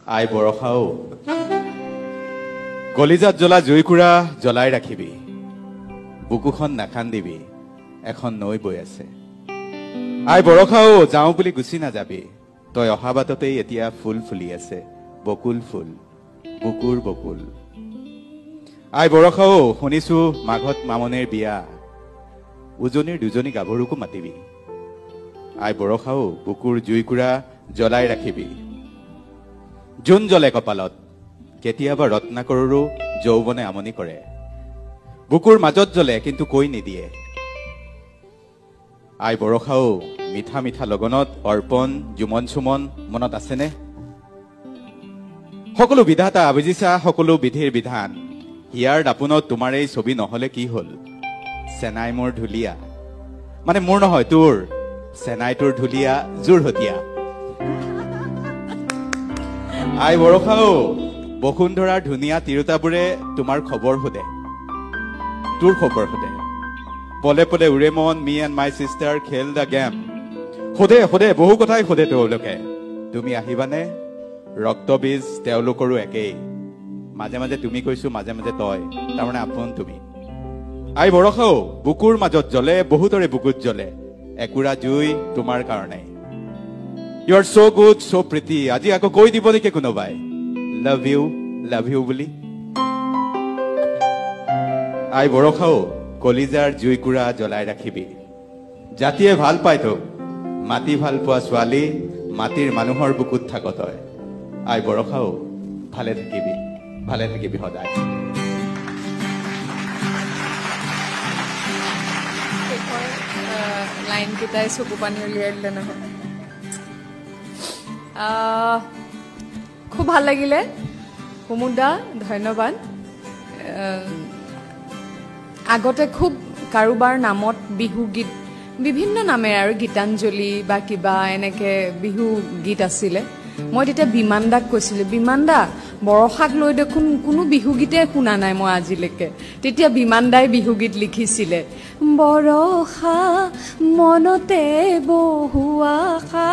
আই বৰষাও কলিজাত জ্বলা জুইকুৰা জ্বলাই ৰাখিবি বুকুখন নাখান্দিবি এখন নৈ বৈ আছে আই বৰষাও যাওঁ বুলি গুচি নাযাবি তই অহা বাটতেই এতিয়া ফুল ফুলি আছে বকুল ফুল বুকুৰ বকুল আই বৰষাও শুনিছো মাঘত মামনেৰ বিয়া উজনিৰ দুজনী গাভৰুকো মাতিবি আই বৰষাও বুকুৰ জুইকুৰা জ্বলাই ৰাখিবি জোন জ্বলে কপালত কেতিয়াবা ৰত্নাকৰৰো যৌৱনে আমনি কৰে বুকুৰ মাজত জ্বলে কিন্তু কৈ নিদিয়ে আই বৰষাও মিঠা মিঠা লগনত অৰ্পণ জুমন চুমন মনত আছেনে সকলো বিধাতা আবিজিছা সকলো বিধিৰ বিধান হিয়াৰ দাপোনত তোমাৰ এই ছবি নহলে কি হল চেনাই মোৰ ঢুলীয়া মানে মোৰ নহয় তোৰ চেনাই তোৰ ঢুলীয়া জোৰহতীয়া আই বৰষাও বসুন্ধৰাৰ ধুনীয়া তিৰোতাবোৰে তোমাৰ খবৰ সোধে তোৰ খবৰ সোধে পলে পলে উৰে মন মি এণ্ড মাই চিষ্টাৰ খেল দ্য গেম সোধে সোধে বহু কথাই সোধে তেওঁলোকে তুমি আহিবানে ৰক্তবীজ তেওঁলোকৰো একেই মাজে মাজে তুমি কৈছো মাজে মাজে তই তাৰমানে আপোন তুমি আই বৰষাও বুকুৰ মাজত জ্বলে বহুতৰে বুকুত জ্বলে একুৰা জুই তোমাৰ কাৰণে you are so good so pretty আজি আকৌ কৈ দিব নেকি কোনোবাই লাভ ইউ বুলি আই বৰষাও কলিজাৰ জুইকুৰা জ্বলাই ৰাখিবি জাতিয়ে ভাল পায় তোক মাটি ভাল পোৱা ছোৱালী মাটিৰ মানুহৰ বুকুত থাক তই আই বৰষাও ভালে থাকিবি সদায় লাইন কেইটাই চকু পানী উলিয়াই দিলে নহয় খুব ভাল লাগিলে কুমুদা ধন্যবাদ আগতে খুব কাৰোবাৰ নামত বিহু গীত বিভিন্ন নামেৰে আৰু গীতাঞ্জলি বা কিবা এনেকে বিহু গীত আছিলে মই তেতিয়া বিমানদাক কৈছিলো বিমানদা বৰষাক লৈ দেখোন কোনো বিহু গীতে শুনা নাই মই আজিলৈকে তেতিয়া বিমানদাই বিহু গীত লিখিছিলে বৰষা মনতে বহু আশা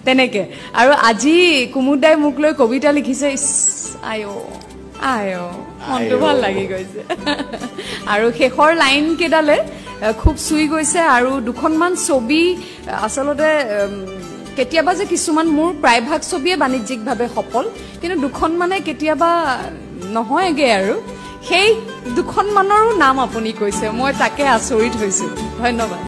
তেনেকে আৰু আজি কুমুদাই মোক লৈ কবিতা লিখিছে আয়ো মনটো ভাল লাগি গৈছে আৰু শেষৰ লাইন কেইডালে খুব চুই গৈছে আৰু দুখনমান ছবি আচলতে কেতিয়াবা যে কিছুমান মোৰ প্ৰায়ভাগ ছবিয়ে বাণিজ্যিকভাৱে সফল কিন্তু দুখন মানে কেতিয়াবা নহয়গে আৰু সেই দুখনমানৰো নাম আপুনি কৈছে মই তাকে আচৰিত হৈছো ধন্যবাদ